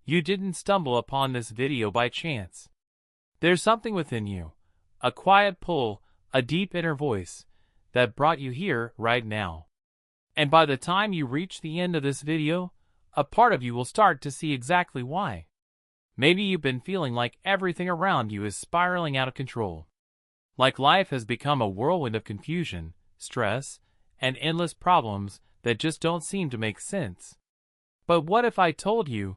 You didn't stumble upon this video by chance. There's something within you, a quiet pull, a deep inner voice, that brought you here right now. And by the time you reach the end of this video, a part of you will start to see exactly why. Maybe you've been feeling like everything around you is spiraling out of control. Like life has become a whirlwind of confusion, stress, and endless problems that just don't seem to make sense. But what if I told you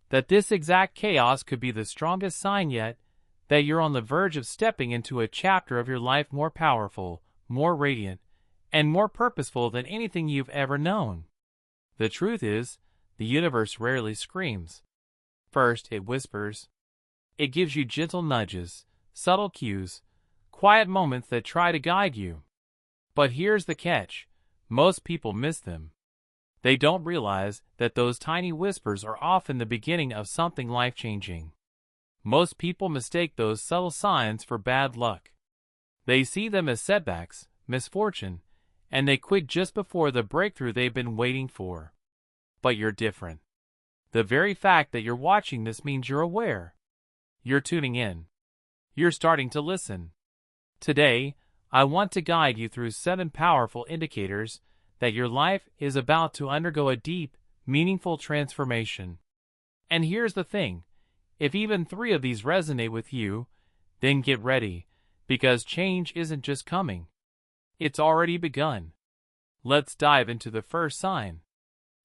that this exact chaos could be the strongest sign yet that you're on the verge of stepping into a chapter of your life more powerful, more radiant, and more purposeful than anything you've ever known? The truth is, the universe rarely screams. First, it whispers. It gives you gentle nudges, subtle cues, quiet moments that try to guide you. But here's the catch. Most people miss them. They don't realize that those tiny whispers are often the beginning of something life-changing. Most people mistake those subtle signs for bad luck. They see them as setbacks, misfortune, and they quit just before the breakthrough they've been waiting for. But you're different. The very fact that you're watching this means you're aware. You're tuning in. You're starting to listen. Today, I want to guide you through 7 powerful indicators that your life is about to undergo a deep, meaningful transformation. And here's the thing. If even 3 of these resonate with you, then get ready, because change isn't just coming. It's already begun. Let's dive into the first sign.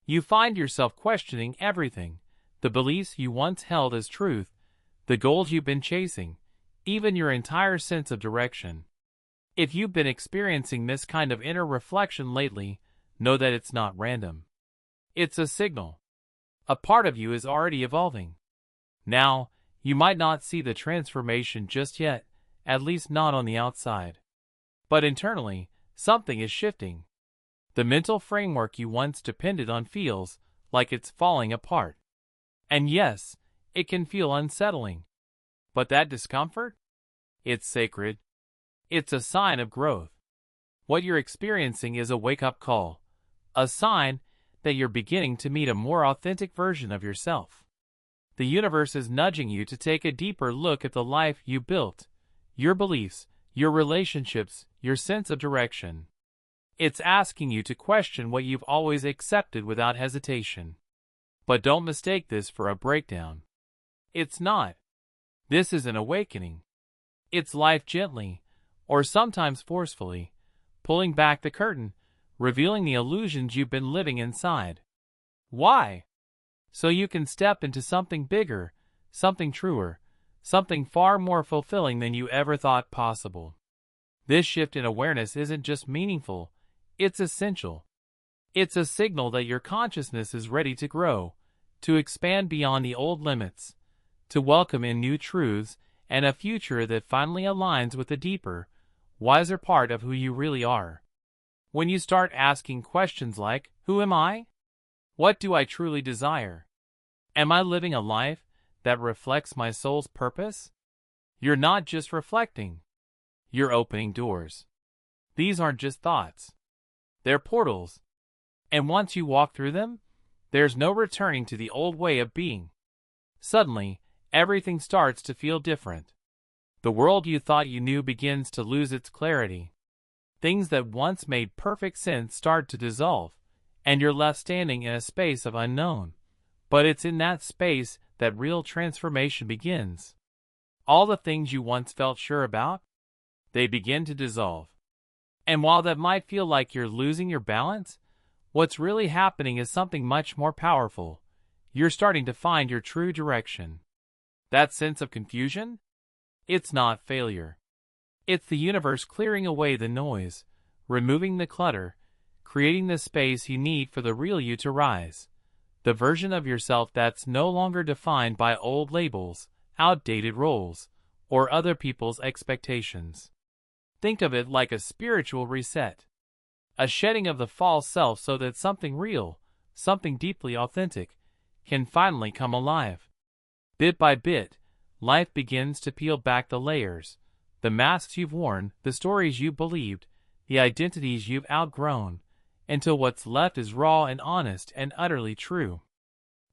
You find yourself questioning everything, the beliefs you once held as truth, the goals you've been chasing, even your entire sense of direction. If you've been experiencing this kind of inner reflection lately, know that it's not random. It's a signal. A part of you is already evolving. Now, you might not see the transformation just yet, at least not on the outside. But internally, something is shifting. The mental framework you once depended on feels like it's falling apart. And yes, it can feel unsettling. But that discomfort? It's sacred. It's a sign of growth. What you're experiencing is a wake-up call, a sign that you're beginning to meet a more authentic version of yourself. The universe is nudging you to take a deeper look at the life you built, your beliefs, your relationships, your sense of direction. It's asking you to question what you've always accepted without hesitation. But don't mistake this for a breakdown. It's not. This is an awakening. It's life gently, or sometimes forcefully, pulling back the curtain, revealing the illusions you've been living inside. Why? So you can step into something bigger, something truer, something far more fulfilling than you ever thought possible. This shift in awareness isn't just meaningful, it's essential. It's a signal that your consciousness is ready to grow, to expand beyond the old limits, to welcome in new truths and a future that finally aligns with the deeper, wiser part of who you really are. When you start asking questions like, who am I? What do I truly desire? Am I living a life that reflects my soul's purpose? You're not just reflecting. You're opening doors. These aren't just thoughts. They're portals. And once you walk through them, there's no returning to the old way of being. Suddenly, everything starts to feel different. The world you thought you knew begins to lose its clarity. Things that once made perfect sense start to dissolve, and you're left standing in a space of unknown. But it's in that space that real transformation begins. All the things you once felt sure about, they begin to dissolve. And while that might feel like you're losing your balance, what's really happening is something much more powerful. You're starting to find your true direction. That sense of confusion? It's not failure. It's the universe clearing away the noise, removing the clutter, creating the space you need for the real you to rise. The version of yourself that's no longer defined by old labels, outdated roles, or other people's expectations. Think of it like a spiritual reset. A shedding of the false self so that something real, something deeply authentic, can finally come alive. Bit by bit, life begins to peel back the layers, the masks you've worn, the stories you believed, the identities you've outgrown, until what's left is raw and honest and utterly true.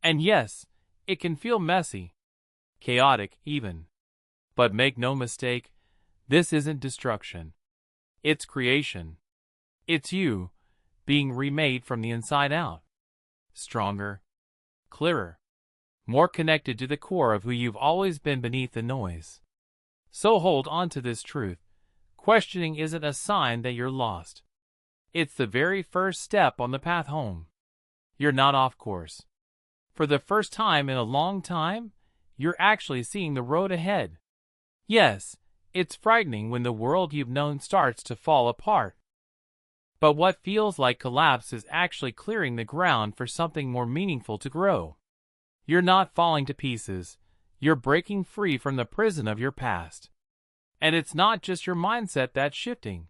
And yes, It can feel messy, chaotic even. But make no mistake, this isn't destruction. It's creation. It's you being remade from the inside out. Stronger, clearer, more connected to the core of who you've always been beneath the noise. So hold on to this truth. Questioning isn't a sign that you're lost. It's the very first step on the path home. You're not off course. For the first time in a long time, you're actually seeing the road ahead. Yes, it's frightening when the world you've known starts to fall apart. But what feels like collapse is actually clearing the ground for something more meaningful to grow. You're not falling to pieces. You're breaking free from the prison of your past. And it's not just your mindset that's shifting.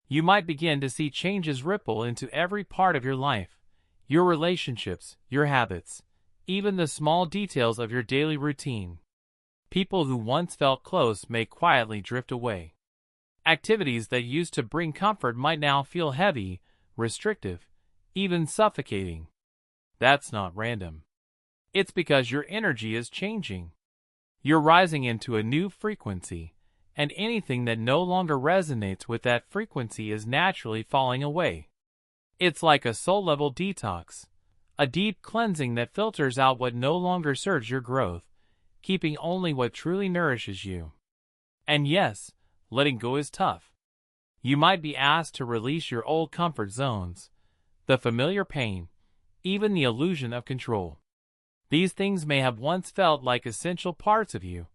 You might begin to see changes ripple into every part of your life, your relationships, your habits, even the small details of your daily routine. People who once felt close may quietly drift away. Activities that used to bring comfort might now feel heavy, restrictive, even suffocating. That's not random. It's because your energy is changing. You're rising into a new frequency, and anything that no longer resonates with that frequency is naturally falling away. It's like a soul-level detox, a deep cleansing that filters out what no longer serves your growth, keeping only what truly nourishes you. And yes, letting go is tough. You might be asked to release your old comfort zones, the familiar pain, even the illusion of control. These things may have once felt like essential parts of you,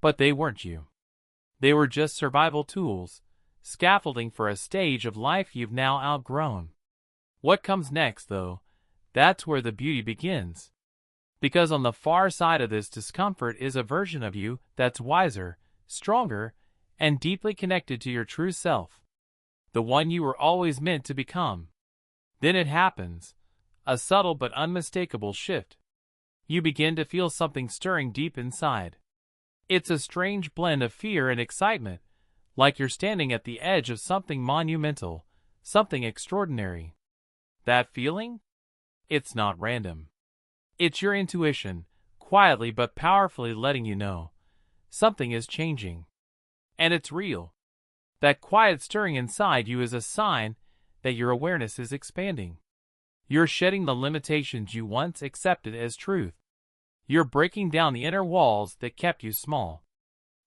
but they weren't you. They were just survival tools, scaffolding for a stage of life you've now outgrown. What comes next, though? That's where the beauty begins. Because on the far side of this discomfort is a version of you that's wiser, stronger, and deeply connected to your true self. The one you were always meant to become. Then it happens. A subtle but unmistakable shift. You begin to feel something stirring deep inside. It's a strange blend of fear and excitement, like you're standing at the edge of something monumental, something extraordinary. That feeling? It's not random. It's your intuition, quietly but powerfully letting you know something is changing. And it's real. That quiet stirring inside you is a sign that your awareness is expanding. You're shedding the limitations you once accepted as truth. You're breaking down the inner walls that kept you small.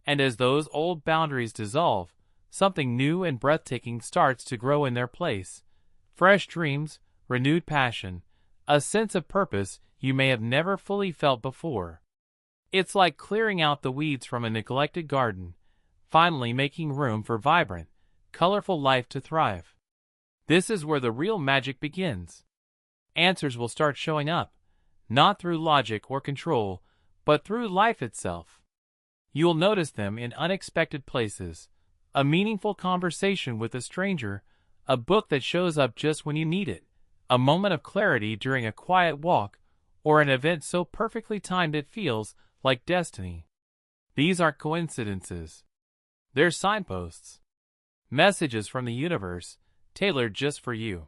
And as those old boundaries dissolve, something new and breathtaking starts to grow in their place. Fresh dreams, renewed passion, a sense of purpose you may have never fully felt before. It's like clearing out the weeds from a neglected garden, finally making room for vibrant, colorful life to thrive. This is where the real magic begins. Answers will start showing up, not through logic or control, but through life itself. You'll notice them in unexpected places, a meaningful conversation with a stranger, a book that shows up just when you need it, a moment of clarity during a quiet walk, or an event so perfectly timed it feels like destiny. These aren't coincidences. They're signposts. Messages from the universe, tailored just for you.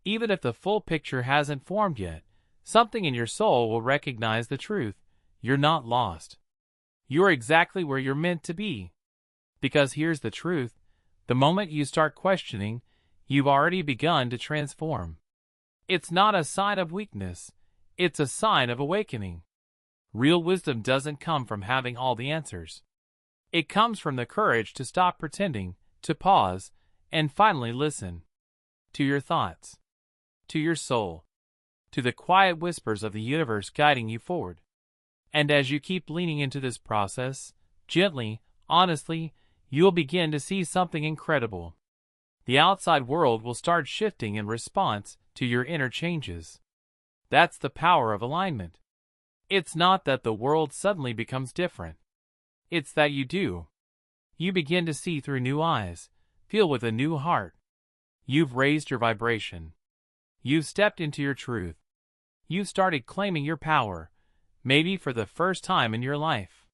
Even if the full picture hasn't formed yet, something in your soul will recognize the truth. You're not lost. You're exactly where you're meant to be. Because here's the truth. The moment you start questioning, you've already begun to transform. It's not a sign of weakness. It's a sign of awakening. Real wisdom doesn't come from having all the answers. It comes from the courage to stop pretending, to pause, and finally listen. To your thoughts. To your soul. To the quiet whispers of the universe guiding you forward. And as you keep leaning into this process, gently, honestly, you'll begin to see something incredible. The outside world will start shifting in response to your inner changes. That's the power of alignment. It's not that the world suddenly becomes different. It's that you do. You begin to see through new eyes, feel with a new heart. You've raised your vibration. You've stepped into your truth. You've started claiming your power, maybe for the first time in your life.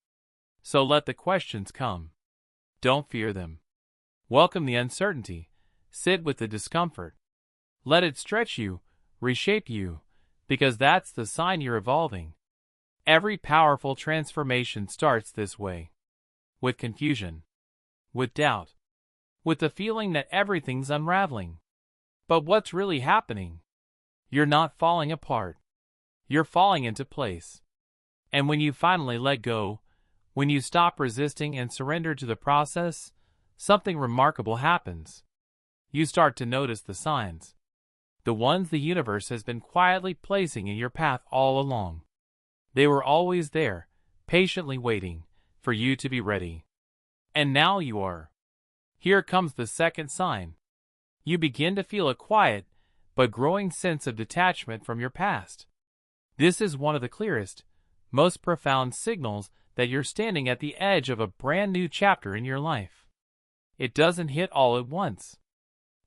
So let the questions come. Don't fear them. Welcome the uncertainty. Sit with the discomfort. Let it stretch you, reshape you, because that's the sign you're evolving. Every powerful transformation starts this way. With confusion. With doubt. With the feeling that everything's unraveling. But what's really happening? You're not falling apart. You're falling into place. And when you finally let go, when you stop resisting and surrender to the process, something remarkable happens. You start to notice the signs. The ones the universe has been quietly placing in your path all along. They were always there, patiently waiting for you to be ready. And now you are. Here comes the second sign. You begin to feel a quiet, but growing sense of detachment from your past. This is one of the clearest, most profound signals that you're standing at the edge of a brand new chapter in your life. It doesn't hit all at once.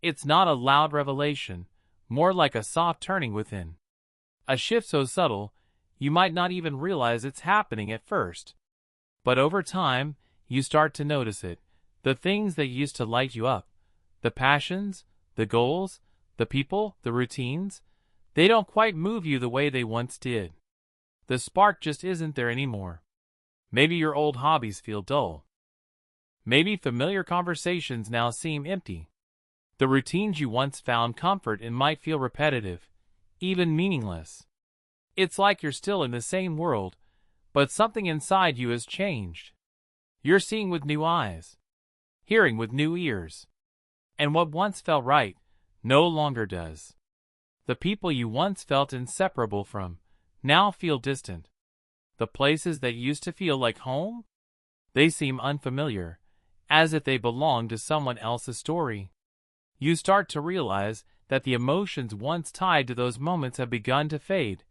It's not a loud revelation, more like a soft turning within. A shift so subtle, you might not even realize it's happening at first. But over time, you start to notice it. The things that used to light you up, the passions, the goals, the people, the routines, they don't quite move you the way they once did. The spark just isn't there anymore. Maybe your old hobbies feel dull. Maybe familiar conversations now seem empty. The routines you once found comfort in might feel repetitive, even meaningless. It's like you're still in the same world, but something inside you has changed. You're seeing with new eyes, hearing with new ears, and what once felt right no longer does. The people you once felt inseparable from now feel distant. The places that used to feel like home, they seem unfamiliar, as if they belong to someone else's story. You start to realize that the emotions once tied to those moments have begun to fade,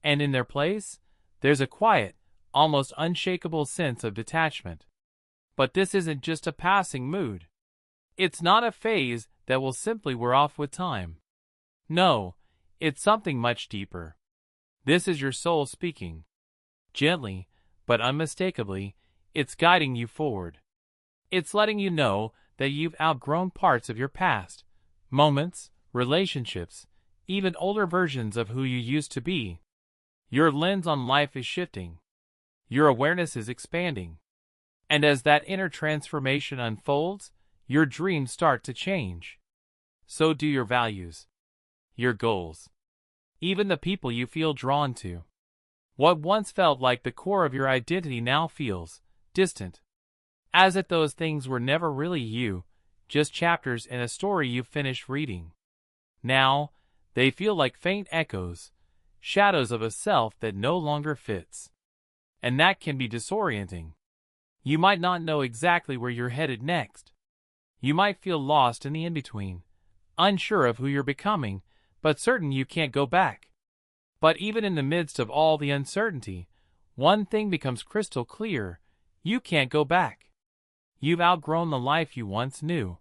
and in their place, there's a quiet, almost unshakable sense of detachment. But this isn't just a passing mood. It's not a phase that will simply wear off with time. No, it's something much deeper. This is your soul speaking. Gently, but unmistakably, it's guiding you forward. It's letting you know that you've outgrown parts of your past, moments, relationships, even older versions of who you used to be. Your lens on life is shifting. Your awareness is expanding. And as that inner transformation unfolds, your dreams start to change. So do your values, your goals, even the people you feel drawn to. What once felt like the core of your identity now feels distant, as if those things were never really you, just chapters in a story you've finished reading. Now, they feel like faint echoes, shadows of a self that no longer fits. And that can be disorienting. You might not know exactly where you're headed next. You might feel lost in the in-between, unsure of who you're becoming, but certain you can't go back. But even in the midst of all the uncertainty, one thing becomes crystal clear: you can't go back. You've outgrown the life you once knew,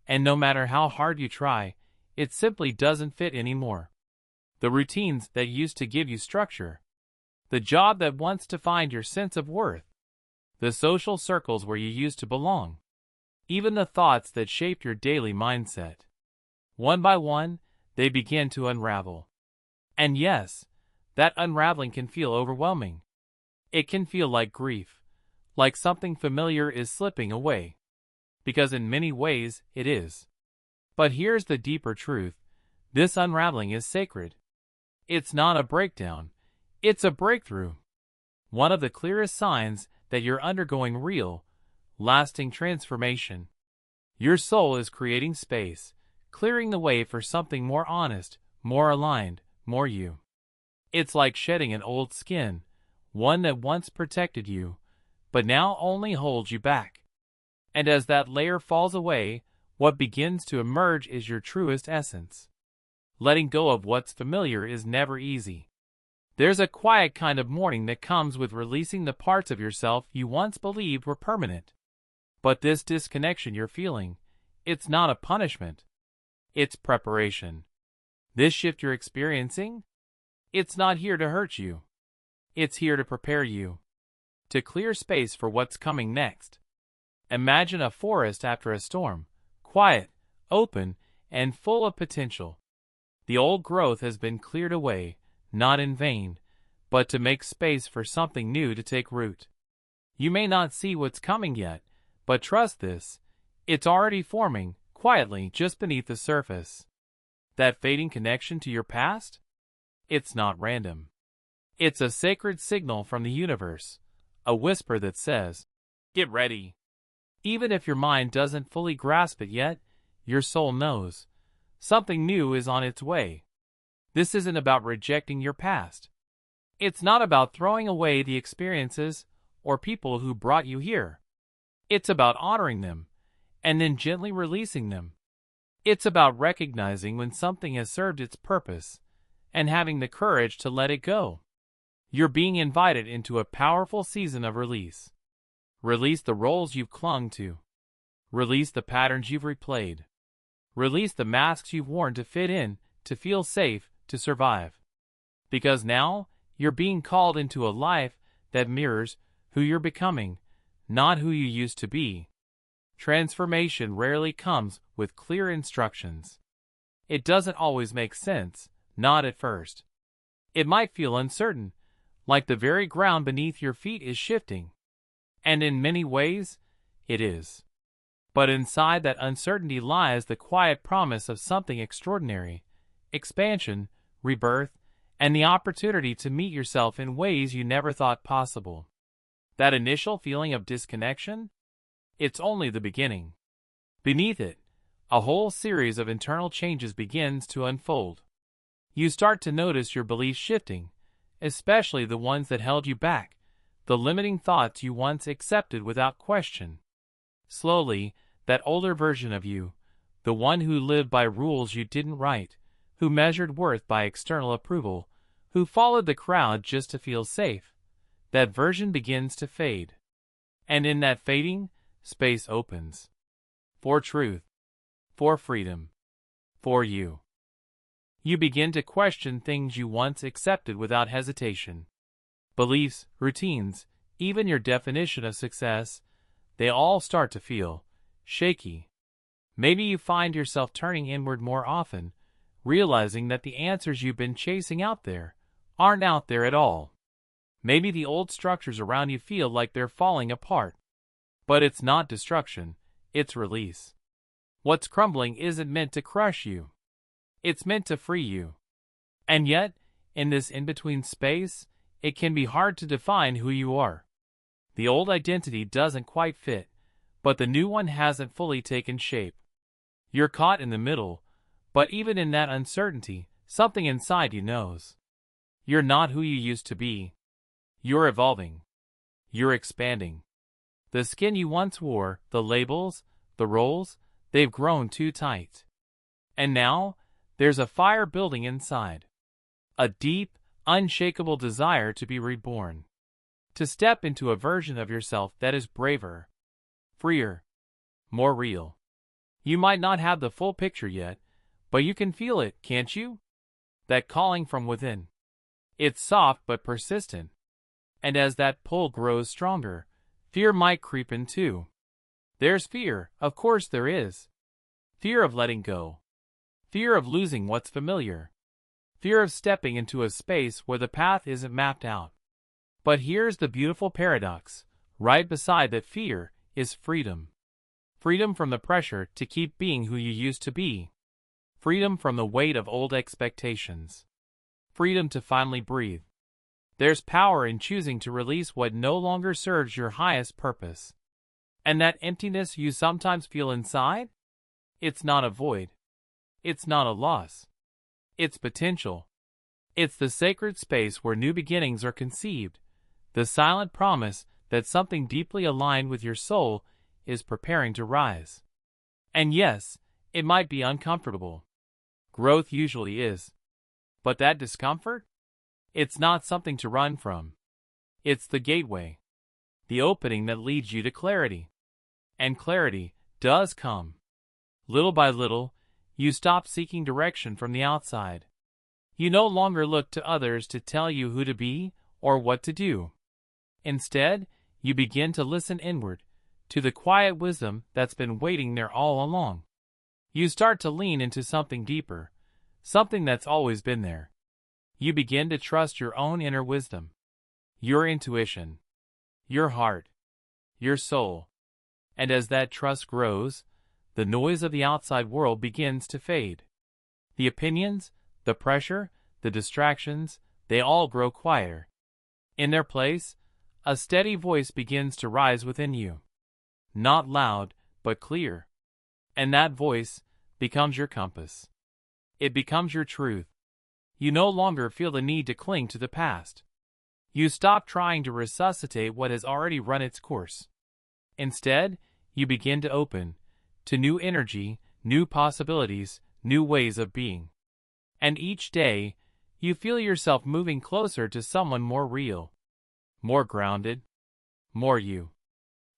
and no matter how hard you try, it simply doesn't fit anymore. The routines that used to give you structure, the job that once defined your sense of worth, the social circles where you used to belong, even the thoughts that shaped your daily mindset. One by one, they begin to unravel. And yes, that unraveling can feel overwhelming. It can feel like grief, like something familiar is slipping away. Because in many ways, it is. But here's the deeper truth: this unraveling is sacred. It's not a breakdown, it's a breakthrough. One of the clearest signs that you're undergoing real, lasting transformation. Your soul is creating space, clearing the way for something more honest, more aligned, more you. It's like shedding an old skin, one that once protected you, but now only holds you back. And as that layer falls away, what begins to emerge is your truest essence. Letting go of what's familiar is never easy. There's a quiet kind of mourning that comes with releasing the parts of yourself you once believed were permanent. But this disconnection you're feeling, it's not a punishment. It's preparation. This shift you're experiencing, it's not here to hurt you. It's here to prepare you, to clear space for what's coming next. Imagine a forest after a storm, quiet, open, and full of potential. The old growth has been cleared away, not in vain, but to make space for something new to take root. You may not see what's coming yet, but trust this, it's already forming, quietly, just beneath the surface. That fading connection to your past? It's not random. It's a sacred signal from the universe, a whisper that says, "Get ready." Even if your mind doesn't fully grasp it yet, your soul knows. Something new is on its way. This isn't about rejecting your past. It's not about throwing away the experiences or people who brought you here. It's about honoring them and then gently releasing them. It's about recognizing when something has served its purpose and having the courage to let it go. You're being invited into a powerful season of release. Release the roles you've clung to. Release the patterns you've replayed. Release the masks you've worn to fit in, to feel safe, to survive. Because now, you're being called into a life that mirrors who you're becoming, not who you used to be. Transformation rarely comes with clear instructions. It doesn't always make sense, not at first. It might feel uncertain, like the very ground beneath your feet is shifting. And in many ways, it is. But inside that uncertainty lies the quiet promise of something extraordinary: expansion, rebirth, and the opportunity to meet yourself in ways you never thought possible. That initial feeling of disconnection? It's only the beginning. Beneath it, a whole series of internal changes begins to unfold. You start to notice your beliefs shifting, especially the ones that held you back, the limiting thoughts you once accepted without question. Slowly, that older version of you, the one who lived by rules you didn't write, who measured worth by external approval, who followed the crowd just to feel safe, that version begins to fade. And in that fading, space opens. For truth. For freedom. For you. You begin to question things you once accepted without hesitation. Beliefs, routines, even your definition of success, they all start to feel shaky. Maybe you find yourself turning inward more often, realizing that the answers you've been chasing out there aren't out there at all. Maybe the old structures around you feel like they're falling apart. But it's not destruction, it's release. What's crumbling isn't meant to crush you. It's meant to free you. And yet, in this in-between space, it can be hard to define who you are. The old identity doesn't quite fit, but the new one hasn't fully taken shape. You're caught in the middle, but even in that uncertainty, something inside you knows. You're not who you used to be. You're evolving. You're expanding. The skin you once wore, the labels, the roles, they've grown too tight. And now, there's a fire building inside. A deep, unshakable desire to be reborn. To step into a version of yourself that is braver, freer, more real. You might not have the full picture yet, but you can feel it, can't you? That calling from within. It's soft but persistent. And as that pull grows stronger, fear might creep in too. There's fear, of course there is. Fear of letting go. Fear of losing what's familiar. Fear of stepping into a space where the path isn't mapped out. But here's the beautiful paradox. Right beside that fear is freedom. Freedom from the pressure to keep being who you used to be. Freedom from the weight of old expectations. Freedom to finally breathe. There's power in choosing to release what no longer serves your highest purpose. And that emptiness you sometimes feel inside? It's not a void. It's not a loss. It's potential. It's the sacred space where new beginnings are conceived, the silent promise that something deeply aligned with your soul is preparing to rise. And yes, it might be uncomfortable. Growth usually is. But that discomfort? It's not something to run from. It's the gateway. The opening that leads you to clarity. And clarity does come. Little by little, you stop seeking direction from the outside. You no longer look to others to tell you who to be or what to do. Instead, you begin to listen inward, to the quiet wisdom that's been waiting there all along. You start to lean into something deeper, something that's always been there. You begin to trust your own inner wisdom, your intuition, your heart, your soul. And as that trust grows, the noise of the outside world begins to fade. The opinions, the pressure, the distractions, they all grow quieter. In their place, a steady voice begins to rise within you. Not loud, but clear. And that voice becomes your compass. It becomes your truth. You no longer feel the need to cling to the past. You stop trying to resuscitate what has already run its course. Instead, you begin to open to new energy, new possibilities, new ways of being. And each day, you feel yourself moving closer to someone more real, more grounded, more you.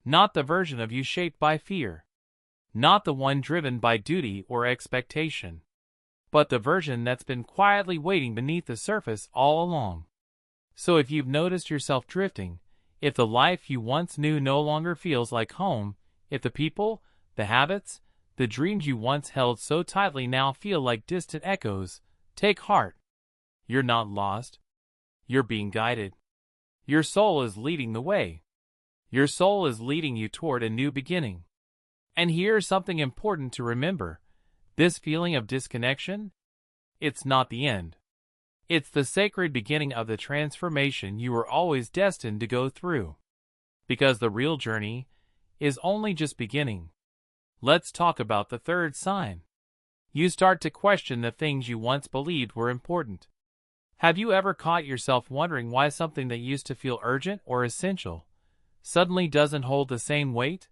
Not the version of you shaped by fear. Not the one driven by duty or expectation. But the version that's been quietly waiting beneath the surface all along. So if you've noticed yourself drifting, if the life you once knew no longer feels like home, if the people, the habits, the dreams you once held so tightly now feel like distant echoes, take heart. You're not lost. You're being guided. Your soul is leading the way. Your soul is leading you toward a new beginning. And here's something important to remember. This feeling of disconnection? It's not the end. It's the sacred beginning of the transformation you were always destined to go through. Because the real journey is only just beginning. Let's talk about the third sign. You start to question the things you once believed were important. Have you ever caught yourself wondering why something that used to feel urgent or essential suddenly doesn't hold the same weight?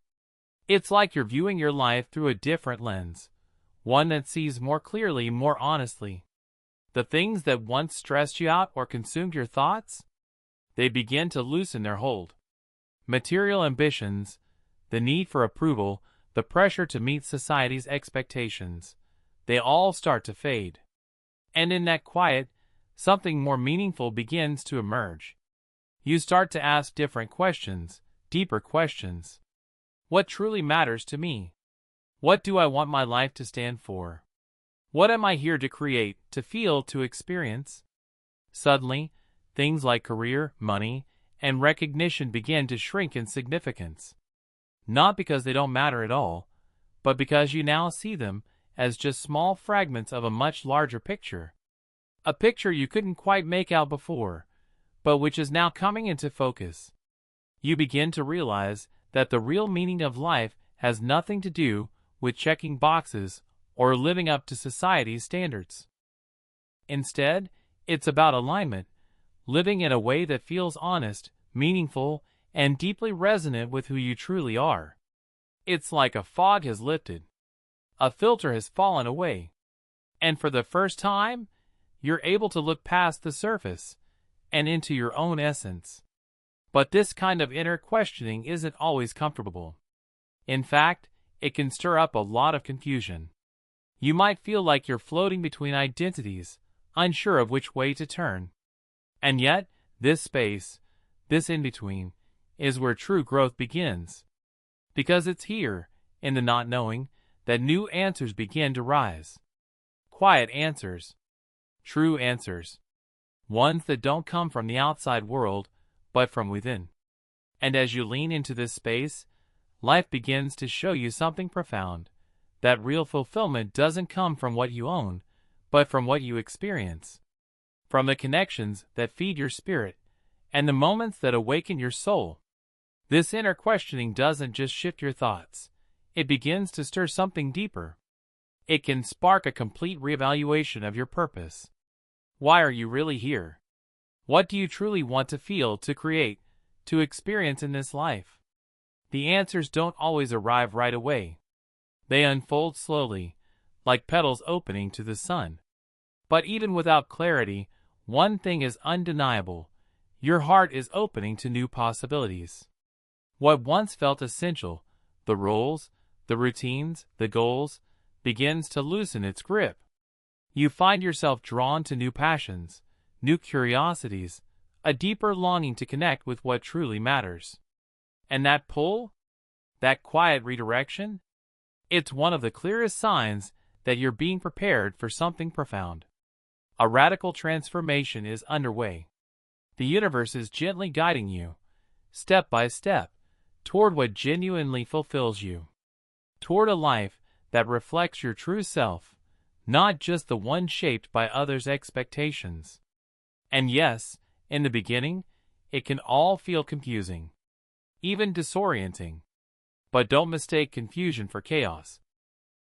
It's like you're viewing your life through a different lens, one that sees more clearly, more honestly. The things that once stressed you out or consumed your thoughts, they begin to loosen their hold. Material ambitions, the need for approval, the pressure to meet society's expectations, they all start to fade. And in that quiet, something more meaningful begins to emerge. You start to ask different questions, deeper questions. What truly matters to me? What do I want my life to stand for? What am I here to create, to feel, to experience? Suddenly, things like career, money, and recognition begin to shrink in significance. Not because they don't matter at all, but because you now see them as just small fragments of a much larger picture. A picture you couldn't quite make out before, but which is now coming into focus. You begin to realize that the real meaning of life has nothing to do with checking boxes or living up to society's standards. Instead, it's about alignment, living in a way that feels honest, meaningful, and deeply resonant with who you truly are. It's like a fog has lifted. A filter has fallen away. And for the first time, you're able to look past the surface and into your own essence. But this kind of inner questioning isn't always comfortable. In fact, it can stir up a lot of confusion. You might feel like you're floating between identities, unsure of which way to turn. And yet, this space, this in-between, is where true growth begins. Because it's here, in the not knowing, that new answers begin to rise. Quiet answers. True answers. Ones that don't come from the outside world, but from within. And as you lean into this space, life begins to show you something profound. That real fulfillment doesn't come from what you own, but from what you experience. From the connections that feed your spirit, and the moments that awaken your soul. This inner questioning doesn't just shift your thoughts. It begins to stir something deeper. It can spark a complete reevaluation of your purpose. Why are you really here? What do you truly want to feel, to create, to experience in this life? The answers don't always arrive right away. They unfold slowly, like petals opening to the sun. But even without clarity, one thing is undeniable. Your heart is opening to new possibilities. What once felt essential, the roles, the routines, the goals, begins to loosen its grip. You find yourself drawn to new passions, new curiosities, a deeper longing to connect with what truly matters. And that pull, that quiet redirection, it's one of the clearest signs that you're being prepared for something profound. A radical transformation is underway. The universe is gently guiding you, step by step, toward what genuinely fulfills you. Toward a life that reflects your true self, not just the one shaped by others' expectations. And yes, in the beginning, it can all feel confusing, even disorienting. But don't mistake confusion for chaos.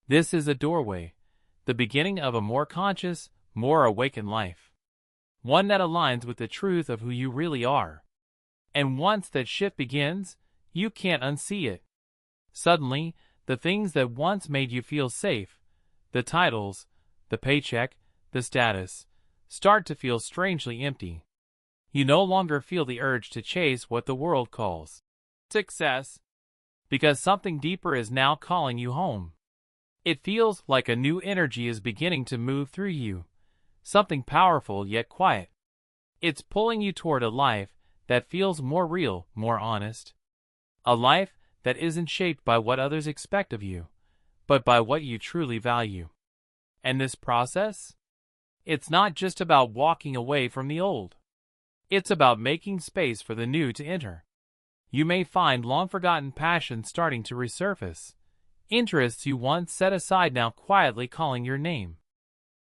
This is a doorway, the beginning of a more conscious, more awakened life. One that aligns with the truth of who you really are. And once that shift begins, you can't unsee it. Suddenly, the things that once made you feel safe, the titles, the paycheck, the status, start to feel strangely empty. You no longer feel the urge to chase what the world calls success, because something deeper is now calling you home. It feels like a new energy is beginning to move through you, something powerful yet quiet. It's pulling you toward a life that feels more real, more honest. A life that isn't shaped by what others expect of you, but by what you truly value. And this process? It's not just about walking away from the old. It's about making space for the new to enter. You may find long-forgotten passions starting to resurface, interests you once set aside now quietly calling your name.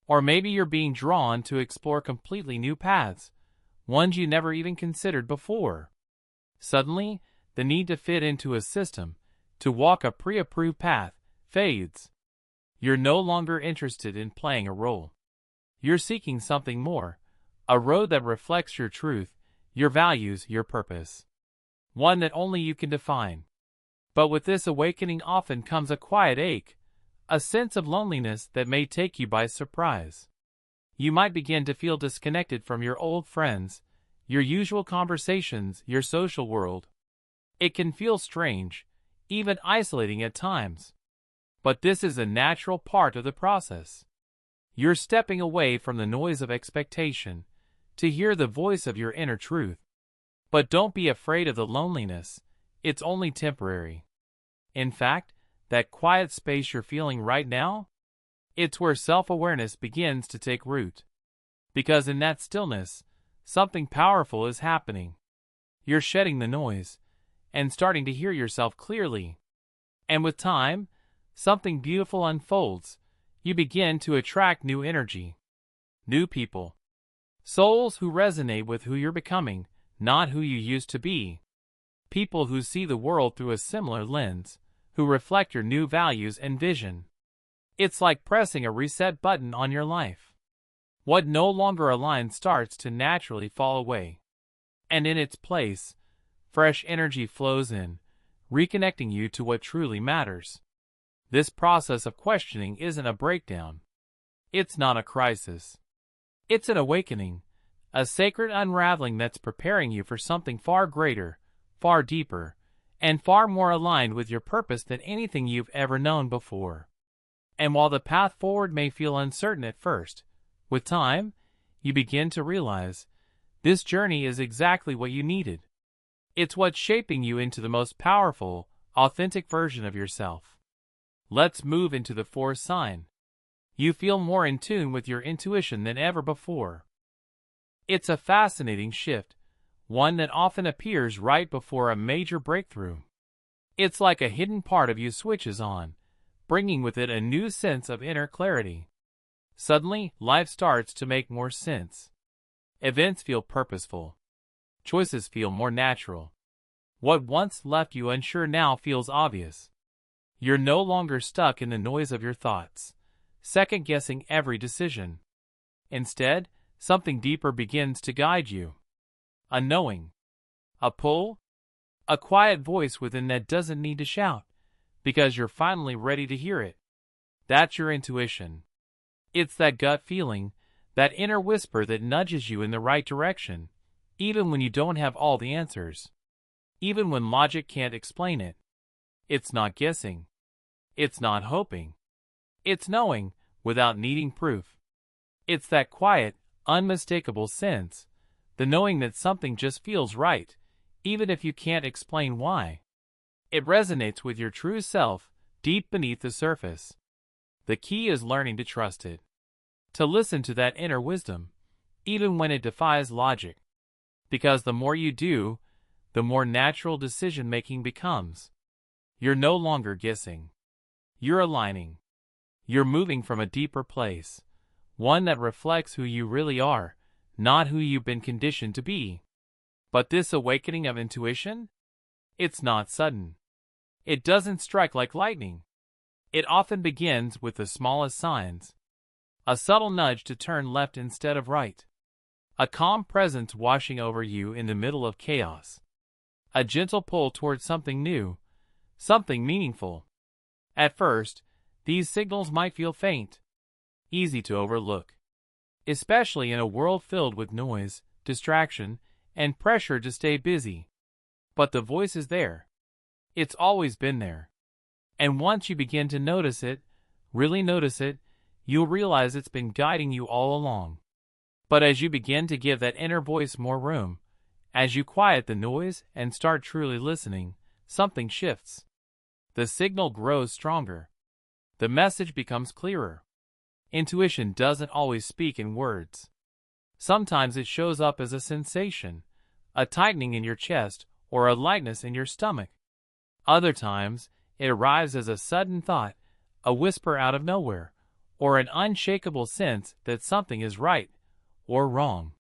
Or maybe you're being drawn to explore completely new paths, ones you never even considered before. Suddenly, the need to fit into a system, to walk a pre-approved path, fades. You're no longer interested in playing a role. You're seeking something more, a road that reflects your truth, your values, your purpose. One that only you can define. But with this awakening often comes a quiet ache, a sense of loneliness that may take you by surprise. You might begin to feel disconnected from your old friends, your usual conversations, your social world. It can feel strange, even isolating at times. But this is a natural part of the process. You're stepping away from the noise of expectation to hear the voice of your inner truth. But don't be afraid of the loneliness. It's only temporary. In fact, that quiet space you're feeling right now, it's where self-awareness begins to take root. Because in that stillness, something powerful is happening. You're shedding the noise and starting to hear yourself clearly. And with time, something beautiful unfolds. You begin to attract new energy, new people, souls who resonate with who you're becoming, not who you used to be. People who see the world through a similar lens, who reflect your new values and vision. It's like pressing a reset button on your life. What no longer aligns starts to naturally fall away. And in its place, fresh energy flows in, reconnecting you to what truly matters. This process of questioning isn't a breakdown. It's not a crisis. It's an awakening, a sacred unraveling that's preparing you for something far greater, far deeper, and far more aligned with your purpose than anything you've ever known before. And while the path forward may feel uncertain at first, with time, you begin to realize this journey is exactly what you needed. It's what's shaping you into the most powerful, authentic version of yourself. Let's move into the fourth sign. You feel more in tune with your intuition than ever before. It's a fascinating shift, one that often appears right before a major breakthrough. It's like a hidden part of you switches on, bringing with it a new sense of inner clarity. Suddenly, life starts to make more sense. Events feel purposeful. Choices feel more natural. What once left you unsure now feels obvious. You're no longer stuck in the noise of your thoughts, second-guessing every decision. Instead, something deeper begins to guide you. A knowing. A pull. A quiet voice within that doesn't need to shout, because you're finally ready to hear it. That's your intuition. It's that gut feeling, that inner whisper that nudges you in the right direction, even when you don't have all the answers. Even when logic can't explain it. It's not guessing. It's not hoping. It's knowing, without needing proof. It's that quiet, unmistakable sense, the knowing that something just feels right, even if you can't explain why. It resonates with your true self, deep beneath the surface. The key is learning to trust it. to listen to that inner wisdom, even when it defies logic. Because the more you do, the more natural decision-making becomes. You're no longer guessing. You're aligning. You're moving from a deeper place, one that reflects who you really are, not who you've been conditioned to be. But this awakening of intuition? It's not sudden. It doesn't strike like lightning. It often begins with the smallest signs. A subtle nudge to turn left instead of right. A calm presence washing over you in the middle of chaos. A gentle pull towards something new, something meaningful. At first, these signals might feel faint, easy to overlook, especially in a world filled with noise, distraction, and pressure to stay busy. But the voice is there. It's always been there. And once you begin to notice it, really notice it, you'll realize it's been guiding you all along. But as you begin to give that inner voice more room, as you quiet the noise and start truly listening, something shifts. The signal grows stronger. The message becomes clearer. Intuition doesn't always speak in words. Sometimes it shows up as a sensation, a tightening in your chest, or a lightness in your stomach. Other times, it arrives as a sudden thought, a whisper out of nowhere, or an unshakable sense that something is right or wrong.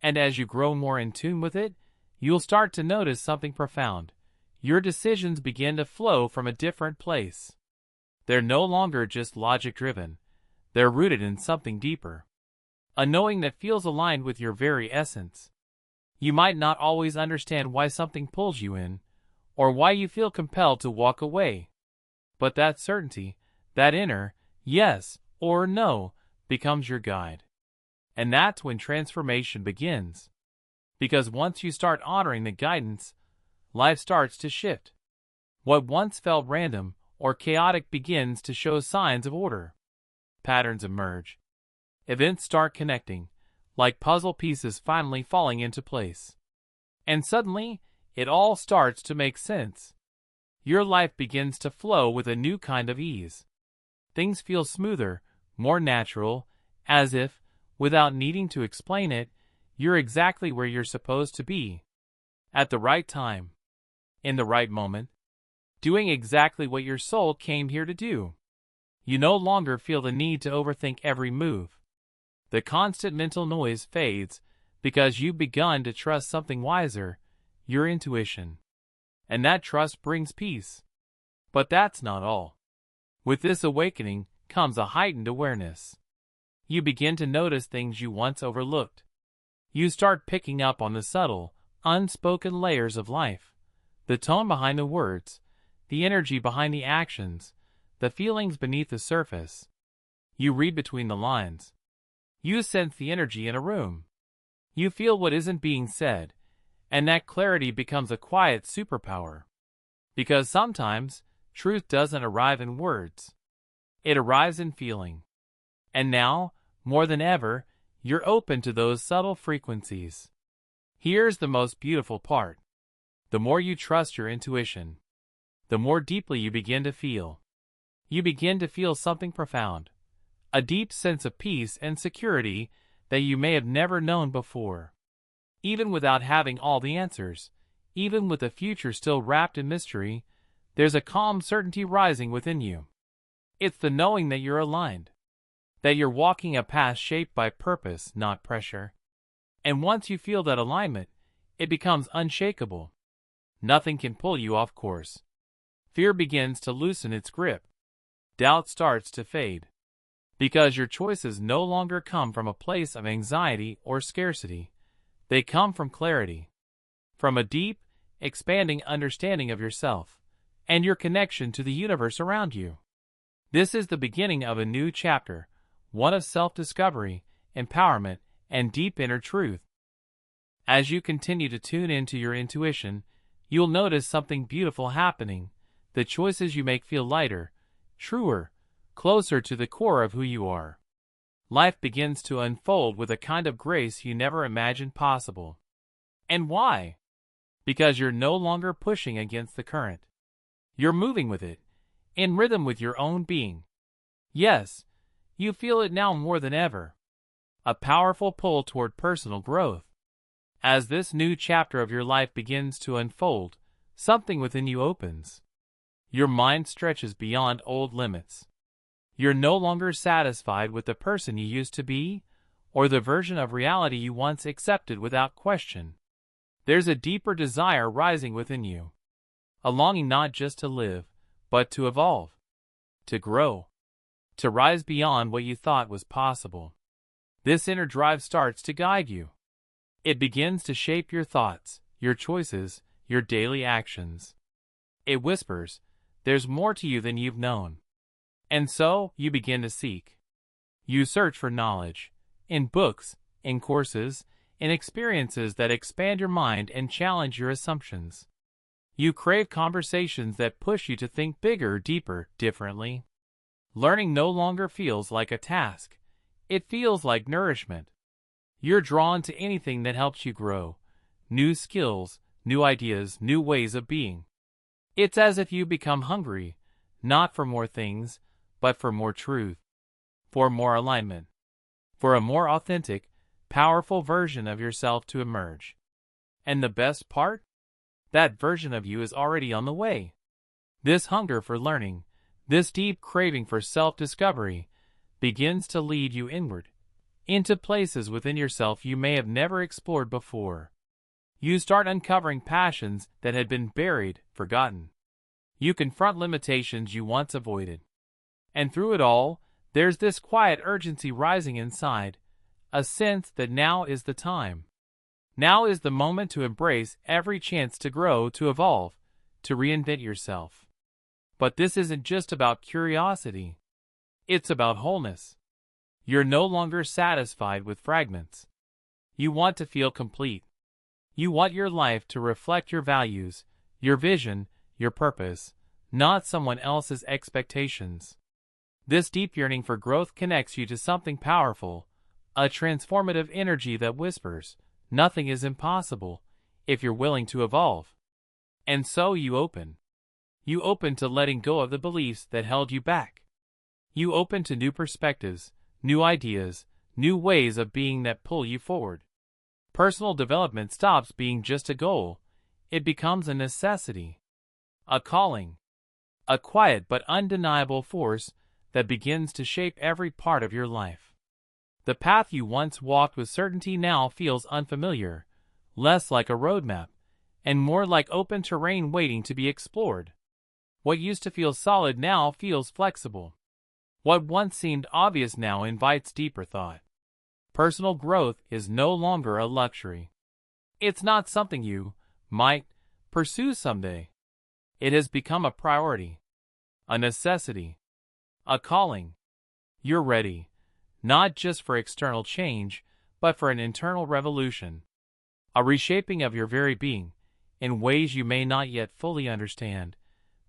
And as you grow more in tune with it, you'll start to notice something profound. Your decisions begin to flow from a different place. They're no longer just logic-driven. They're rooted in something deeper. A knowing that feels aligned with your very essence. You might not always understand why something pulls you in, or why you feel compelled to walk away. But that certainty, that inner yes or no, becomes your guide. And that's when transformation begins. Because once you start honoring the guidance, life starts to shift. What once felt random or chaotic begins to show signs of order. Patterns emerge. Events start connecting, like puzzle pieces finally falling into place. And suddenly, it all starts to make sense. Your life begins to flow with a new kind of ease. Things feel smoother, more natural, as if, without needing to explain it, you're exactly where you're supposed to be. At the right time. In the right moment. Doing exactly what your soul came here to do. You no longer feel the need to overthink every move. The constant mental noise fades because you've begun to trust something wiser, your intuition. And that trust brings peace. But that's not all. With this awakening comes a heightened awareness. You begin to notice things you once overlooked. You start picking up on the subtle, unspoken layers of life. The tone behind the words, the energy behind the actions, the feelings beneath the surface. You read between the lines. You sense the energy in a room. You feel what isn't being said, and that clarity becomes a quiet superpower. Because sometimes, truth doesn't arrive in words. It arrives in feeling. And now, more than ever, you're open to those subtle frequencies. Here's the most beautiful part. The more you trust your intuition, the more deeply you begin to feel. You begin to feel something profound, a deep sense of peace and security that you may have never known before. Even without having all the answers, even with the future still wrapped in mystery, there's a calm certainty rising within you. It's the knowing that you're aligned, that you're walking a path shaped by purpose, not pressure. And once you feel that alignment, it becomes unshakable. Nothing can pull you off course. Fear begins to loosen its grip. Doubt starts to fade. Because your choices no longer come from a place of anxiety or scarcity. They come from clarity. From a deep, expanding understanding of yourself and your connection to the universe around you. This is the beginning of a new chapter, one of self-discovery, empowerment, and deep inner truth. As you continue to tune into your intuition, you'll notice something beautiful happening. The choices you make feel lighter, truer, closer to the core of who you are. Life begins to unfold with a kind of grace you never imagined possible. And why? Because you're no longer pushing against the current. You're moving with it, in rhythm with your own being. Yes, You feel it now more than ever. A powerful pull toward personal growth. As this new chapter of your life begins to unfold, something within you opens. Your mind stretches beyond old limits. You're no longer satisfied with the person you used to be, or the version of reality you once accepted without question. There's a deeper desire rising within you. A longing not just to live, but to evolve, to grow, to rise beyond what you thought was possible. This inner drive starts to guide you. It begins to shape your thoughts, your choices, your daily actions. It whispers, there's more to you than you've known. And so, you begin to seek. You search for knowledge, in books, in courses, in experiences that expand your mind and challenge your assumptions. You crave conversations that push you to think bigger, deeper, differently. Learning no longer feels like a task. It feels like nourishment. You're drawn to anything that helps you grow. New skills, new ideas, new ways of being. It's as if you become hungry, not for more things, but for more truth, for more alignment, for a more authentic, powerful version of yourself to emerge. And the best part? That version of you is already on the way. This hunger for learning, this deep craving for self-discovery, begins to lead you inward, into places within yourself you may have never explored before. You start uncovering passions that had been buried, forgotten. You confront limitations you once avoided. And through it all, there's this quiet urgency rising inside, a sense that now is the time. Now is the moment to embrace every chance to grow, to evolve, to reinvent yourself. But this isn't just about curiosity. It's about wholeness. You're no longer satisfied with fragments. You want to feel complete. You want your life to reflect your values, your vision, your purpose, not someone else's expectations. This deep yearning for growth connects you to something powerful, a transformative energy that whispers, nothing is impossible, if you're willing to evolve. And so you open. You open to letting go of the beliefs that held you back. You open to new perspectives, new ideas, new ways of being that pull you forward. Personal development stops being just a goal. It becomes a necessity, a calling, a quiet but undeniable force that begins to shape every part of your life. The path you once walked with certainty now feels unfamiliar, less like a roadmap, and more like open terrain waiting to be explored. What used to feel solid now feels flexible. What once seemed obvious now invites deeper thought. Personal growth is no longer a luxury. It's not something you might pursue someday. It has become a priority, a necessity, a calling. You're ready, not just for external change, but for an internal revolution, a reshaping of your very being, in ways you may not yet fully understand,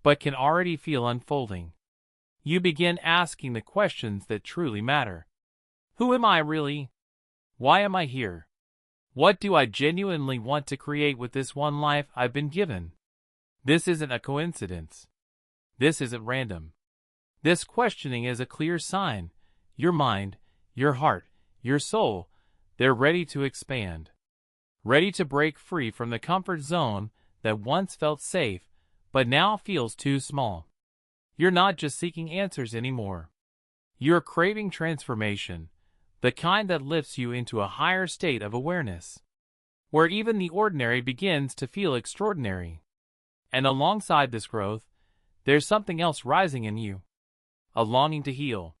but can already feel unfolding. You begin asking the questions that truly matter. Who am I really? Why am I here? What do I genuinely want to create with this one life I've been given? This isn't a coincidence. This isn't random. This questioning is a clear sign. Your mind, your heart, your soul, they're ready to expand. Ready to break free from the comfort zone that once felt safe, but now feels too small. You're not just seeking answers anymore. You're craving transformation, the kind that lifts you into a higher state of awareness, where even the ordinary begins to feel extraordinary. And alongside this growth, there's something else rising in you, a longing to heal.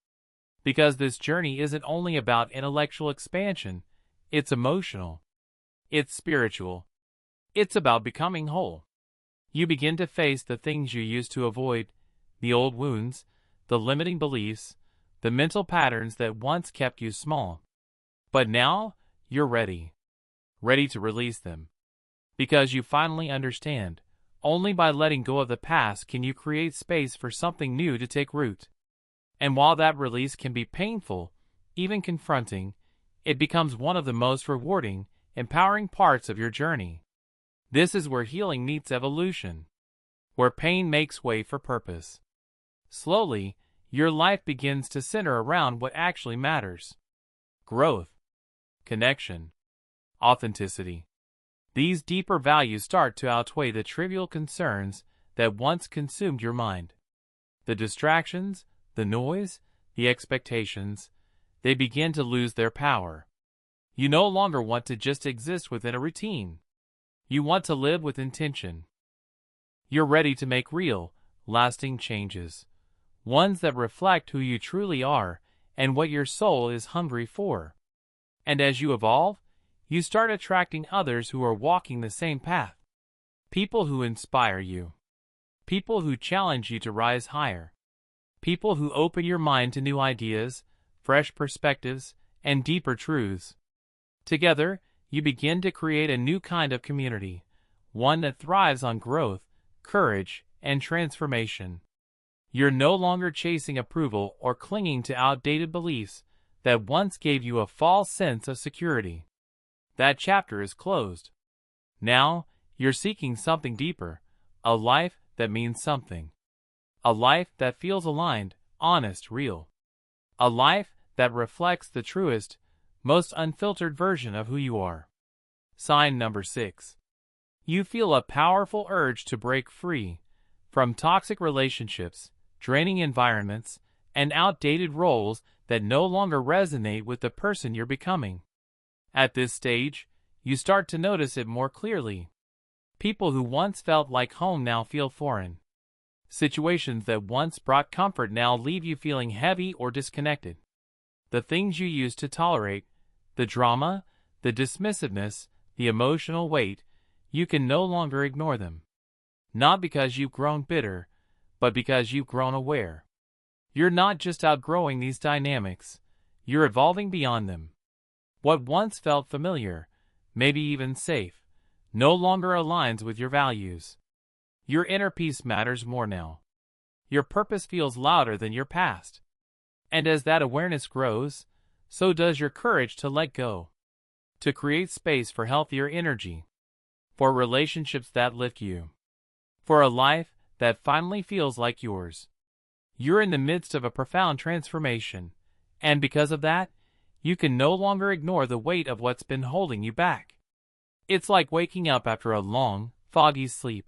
Because this journey isn't only about intellectual expansion, it's emotional, it's spiritual, it's about becoming whole. You begin to face the things you used to avoid, the old wounds, the limiting beliefs, the mental patterns that once kept you small. But now, you're ready to release them. Because you finally understand, only by letting go of the past can you create space for something new to take root. And while that release can be painful, even confronting, it becomes one of the most rewarding, empowering parts of your journey. This is where healing meets evolution, where pain makes way for purpose. Slowly, your life begins to center around what actually matters: growth, connection, authenticity. These deeper values start to outweigh the trivial concerns that once consumed your mind. The distractions, the noise, the expectations, they begin to lose their power. You no longer want to just exist within a routine. You want to live with intention. You're ready to make real, lasting changes, ones that reflect who you truly are and what your soul is hungry for. And as you evolve, you start attracting others who are walking the same path. People who inspire you. People who challenge you to rise higher. People who open your mind to new ideas, fresh perspectives, and deeper truths. Together, you begin to create a new kind of community, one that thrives on growth, courage, and transformation. You're no longer chasing approval or clinging to outdated beliefs that once gave you a false sense of security. That chapter is closed. Now, you're seeking something deeper, a life that means something. A life that feels aligned, honest, real. A life that reflects the truest, most unfiltered version of who you are. Sign number 6. You feel a powerful urge to break free from toxic relationships, draining environments, and outdated roles that no longer resonate with the person you're becoming. At this stage, you start to notice it more clearly. People who once felt like home now feel foreign. Situations that once brought comfort now leave you feeling heavy or disconnected. The things you used to tolerate, the drama, the dismissiveness, the emotional weight, you can no longer ignore them. Not because you've grown bitter, but because you've grown aware. You're not just outgrowing these dynamics, you're evolving beyond them. What once felt familiar, maybe even safe, no longer aligns with your values. Your inner peace matters more now. Your purpose feels louder than your past. And as that awareness grows, so does your courage to let go. To create space for healthier energy. For relationships that lift you. For a life that finally feels like yours. You're in the midst of a profound transformation, and because of that, you can no longer ignore the weight of what's been holding you back. It's like waking up after a long, foggy sleep,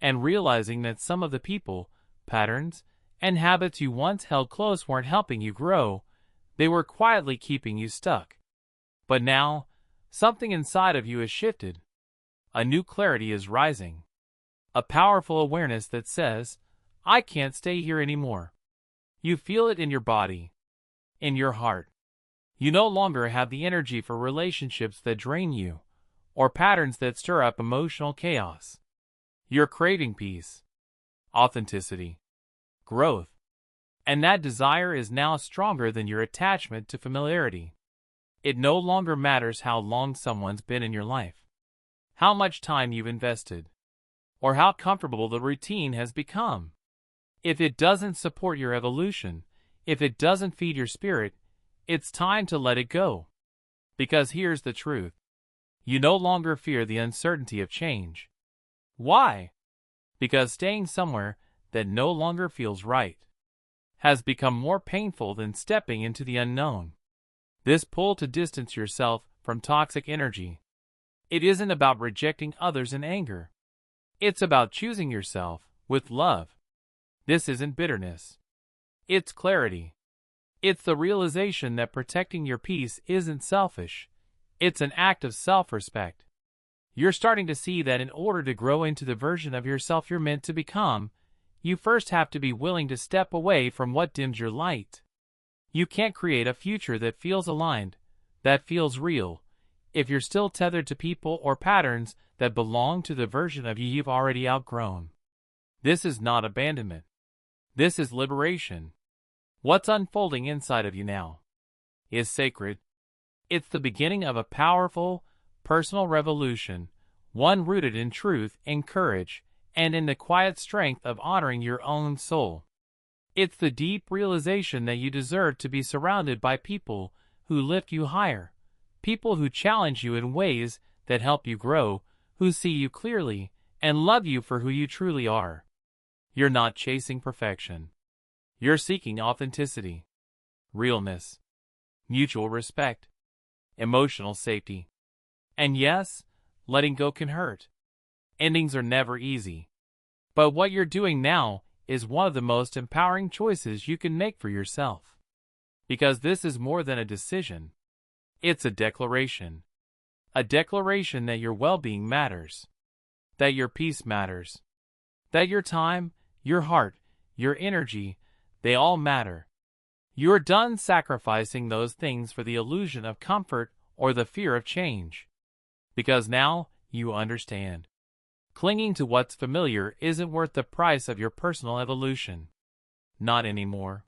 and realizing that some of the people, patterns, and habits you once held close weren't helping you grow, they were quietly keeping you stuck. But now, something inside of you has shifted. A new clarity is rising. A powerful awareness that says, I can't stay here anymore. You feel it in your body, in your heart. You no longer have the energy for relationships that drain you, or patterns that stir up emotional chaos. You're craving peace, authenticity, growth, and that desire is now stronger than your attachment to familiarity. It no longer matters how long someone's been in your life, how much time you've invested, or how comfortable the routine has become. If it doesn't support your evolution, if it doesn't feed your spirit, it's time to let it go. Because here's the truth. You no longer fear the uncertainty of change. Why? Because staying somewhere that no longer feels right has become more painful than stepping into the unknown. This pull to distance yourself from toxic energy. It isn't about rejecting others in anger. It's about choosing yourself with love. This isn't bitterness. It's clarity. It's the realization that protecting your peace isn't selfish. It's an act of self-respect. You're starting to see that in order to grow into the version of yourself you're meant to become, you first have to be willing to step away from what dims your light. You can't create a future that feels aligned, that feels real, if you're still tethered to people or patterns that belong to the version of you you've already outgrown. This is not abandonment. This is liberation. What's unfolding inside of you now is sacred. It's the beginning of a powerful, personal revolution, one rooted in truth and courage, and in the quiet strength of honoring your own soul. It's the deep realization that you deserve to be surrounded by people who lift you higher, people who challenge you in ways that help you grow, who see you clearly, and love you for who you truly are. You're not chasing perfection. You're seeking authenticity, realness, mutual respect, emotional safety. And yes, letting go can hurt. Endings are never easy. But what you're doing now is one of the most empowering choices you can make for yourself. Because this is more than a decision. It's a declaration. A declaration that your well-being matters. That your peace matters. That your time, your heart, your energy, they all matter. You're done sacrificing those things for the illusion of comfort or the fear of change. Because now you understand. Clinging to what's familiar isn't worth the price of your personal evolution. Not anymore.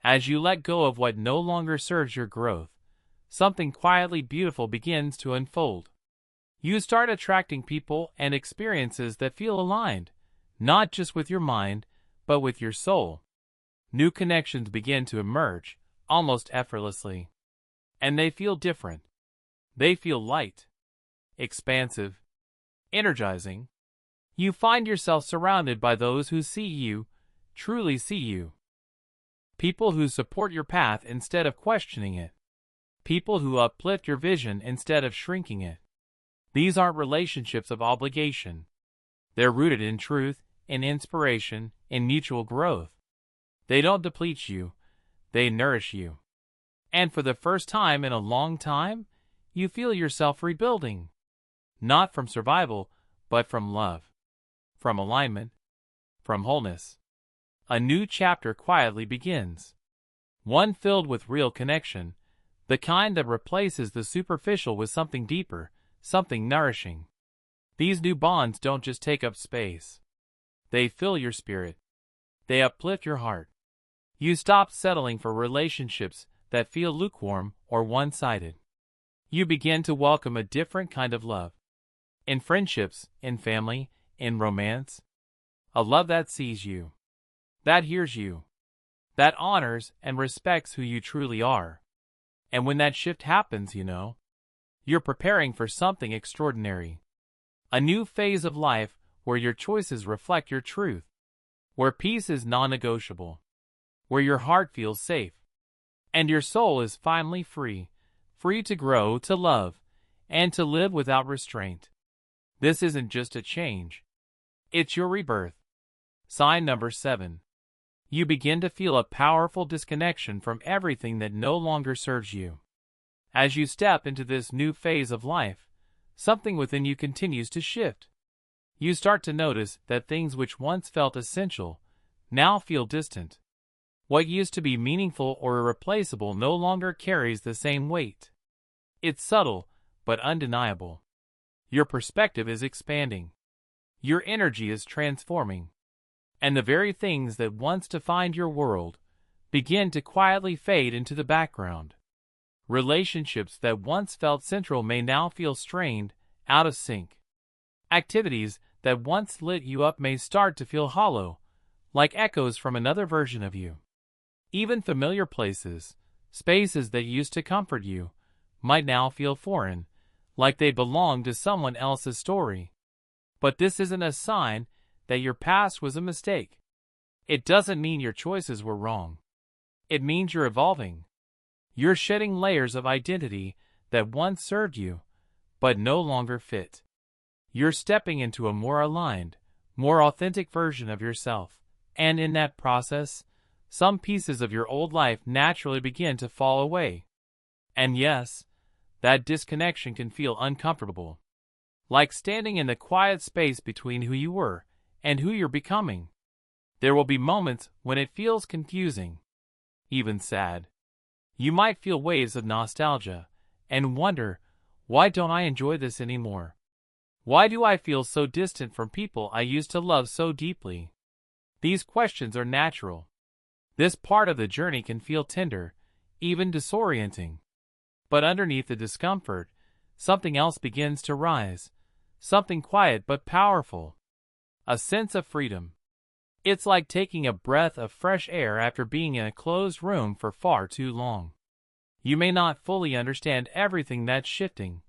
As you let go of what no longer serves your growth, something quietly beautiful begins to unfold. You start attracting people and experiences that feel aligned, not just with your mind, but with your soul. New connections begin to emerge, almost effortlessly. And they feel different. They feel light, expansive, energizing. You find yourself surrounded by those who see you, truly see you. People who support your path instead of questioning it. People who uplift your vision instead of shrinking it. These aren't relationships of obligation. They're rooted in truth, in inspiration, in mutual growth. They don't deplete you, they nourish you. And for the first time in a long time, you feel yourself rebuilding. Not from survival, but from love. From alignment. From wholeness. A new chapter quietly begins. One filled with real connection, the kind that replaces the superficial with something deeper, something nourishing. These new bonds don't just take up space. They fill your spirit. They uplift your heart. You stop settling for relationships that feel lukewarm or one-sided. You begin to welcome a different kind of love. In friendships, in family, in romance. A love that sees you. That hears you. That honors and respects who you truly are. And when that shift happens, you're preparing for something extraordinary. A new phase of life where your choices reflect your truth. Where peace is non-negotiable. Where your heart feels safe. And your soul is finally free. Free to grow, to love, and to live without restraint. This isn't just a change. It's your rebirth. Sign number 7. You begin to feel a powerful disconnection from everything that no longer serves you. As you step into this new phase of life, something within you continues to shift. You start to notice that things which once felt essential now feel distant. What used to be meaningful or irreplaceable no longer carries the same weight. It's subtle, but undeniable. Your perspective is expanding. Your energy is transforming. And the very things that once defined your world begin to quietly fade into the background. Relationships that once felt central may now feel strained, out of sync. Activities that once lit you up may start to feel hollow, like echoes from another version of you. Even familiar places, spaces that used to comfort you, might now feel foreign, like they belong to someone else's story. But this isn't a sign that your past was a mistake. It doesn't mean your choices were wrong. It means you're evolving. You're shedding layers of identity that once served you, but no longer fit. You're stepping into a more aligned, more authentic version of yourself, and in that process, some pieces of your old life naturally begin to fall away. And yes, that disconnection can feel uncomfortable. Like standing in the quiet space between who you were and who you're becoming. There will be moments when it feels confusing, even sad. You might feel waves of nostalgia and wonder, why don't I enjoy this anymore? Why do I feel so distant from people I used to love so deeply? These questions are natural. This part of the journey can feel tender, even disorienting. But underneath the discomfort, something else begins to rise. Something quiet but powerful. A sense of freedom. It's like taking a breath of fresh air after being in a closed room for far too long. You may not fully understand everything that's shifting,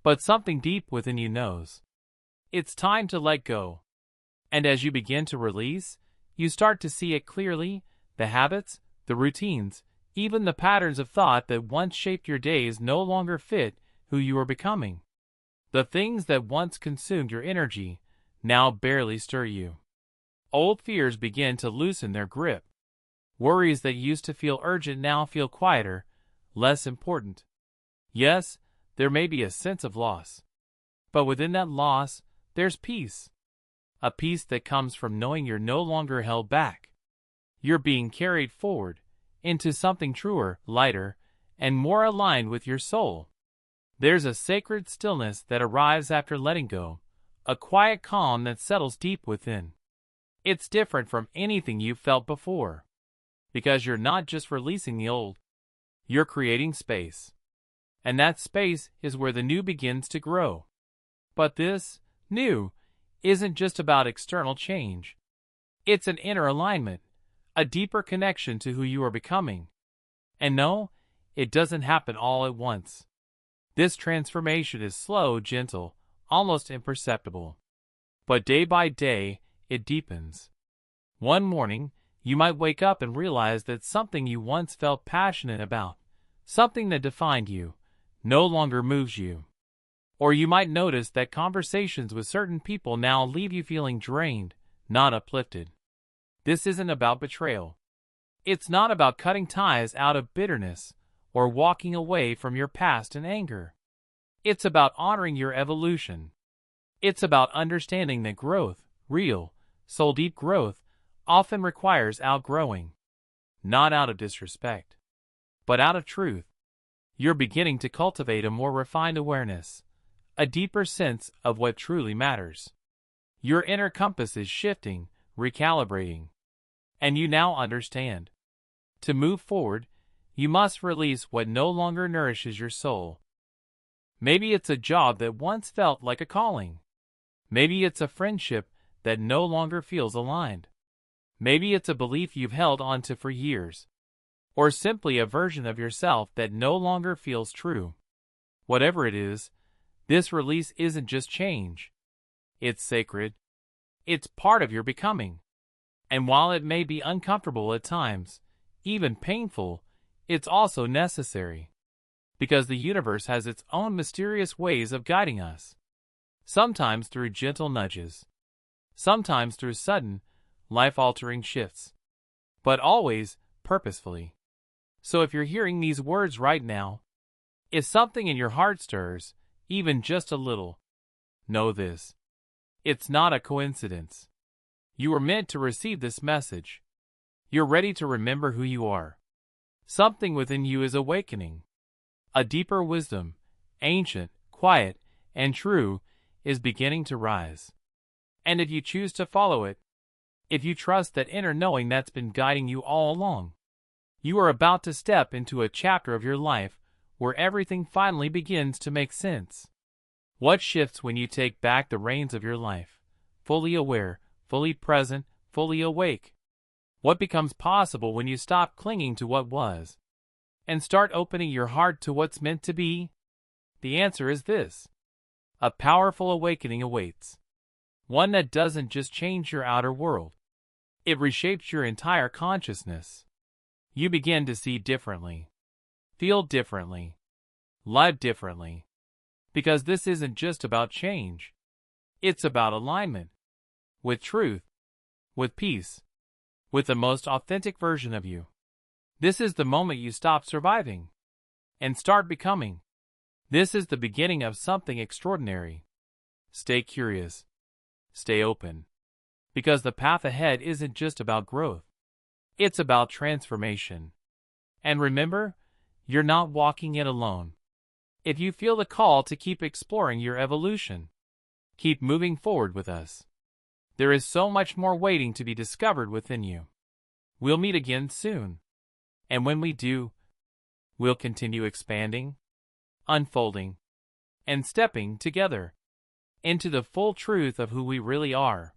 but something deep within you knows. It's time to let go. And as you begin to release, you start to see it clearly, the habits, the routines, even the patterns of thought that once shaped your days no longer fit who you are becoming. The things that once consumed your energy now barely stir you. Old fears begin to loosen their grip. Worries that used to feel urgent now feel quieter, less important. Yes, there may be a sense of loss. But within that loss, there's peace. A peace that comes from knowing you're no longer held back. You're being carried forward into something truer, lighter, and more aligned with your soul. There's a sacred stillness that arrives after letting go, a quiet calm that settles deep within. It's different from anything you've felt before, because you're not just releasing the old, you're creating space. And that space is where the new begins to grow. But this new isn't just about external change. It's an inner alignment, a deeper connection to who you are becoming. And no, it doesn't happen all at once. This transformation is slow, gentle, almost imperceptible. But day by day, it deepens. One morning, you might wake up and realize that something you once felt passionate about, something that defined you, no longer moves you. Or you might notice that conversations with certain people now leave you feeling drained, not uplifted. This isn't about betrayal. It's not about cutting ties out of bitterness or walking away from your past in anger. It's about honoring your evolution. It's about understanding that growth, real, soul-deep growth, often requires outgrowing. Not out of disrespect, but out of truth. You're beginning to cultivate a more refined awareness, a deeper sense of what truly matters. Your inner compass is shifting, recalibrating, and you now understand. To move forward, you must release what no longer nourishes your soul. Maybe it's a job that once felt like a calling. Maybe it's a friendship that no longer feels aligned. Maybe it's a belief you've held onto for years, or simply a version of yourself that no longer feels true. Whatever it is, this release isn't just change. It's sacred. It's part of your becoming. And while it may be uncomfortable at times, even painful, it's also necessary. Because the universe has its own mysterious ways of guiding us. Sometimes through gentle nudges. Sometimes through sudden, life-altering shifts. But always purposefully. So if you're hearing these words right now, if something in your heart stirs, even just a little, know this. It's not a coincidence. You were meant to receive this message. You're ready to remember who you are. Something within you is awakening. A deeper wisdom, ancient, quiet, and true, is beginning to rise. And if you choose to follow it, if you trust that inner knowing that's been guiding you all along, you are about to step into a chapter of your life where everything finally begins to make sense. What shifts when you take back the reins of your life, fully aware, fully present, fully awake? What becomes possible when you stop clinging to what was and start opening your heart to what's meant to be? The answer is this. A powerful awakening awaits. One that doesn't just change your outer world. It reshapes your entire consciousness. You begin to see differently, feel differently, live differently. Because this isn't just about change. It's about alignment. With truth. With peace. With the most authentic version of you. This is the moment you stop surviving and start becoming. This is the beginning of something extraordinary. Stay curious. Stay open. Because the path ahead isn't just about growth. It's about transformation. And remember, you're not walking it alone. If you feel the call to keep exploring your evolution, keep moving forward with us. There is so much more waiting to be discovered within you. We'll meet again soon. And when we do, we'll continue expanding, unfolding, and stepping together into the full truth of who we really are.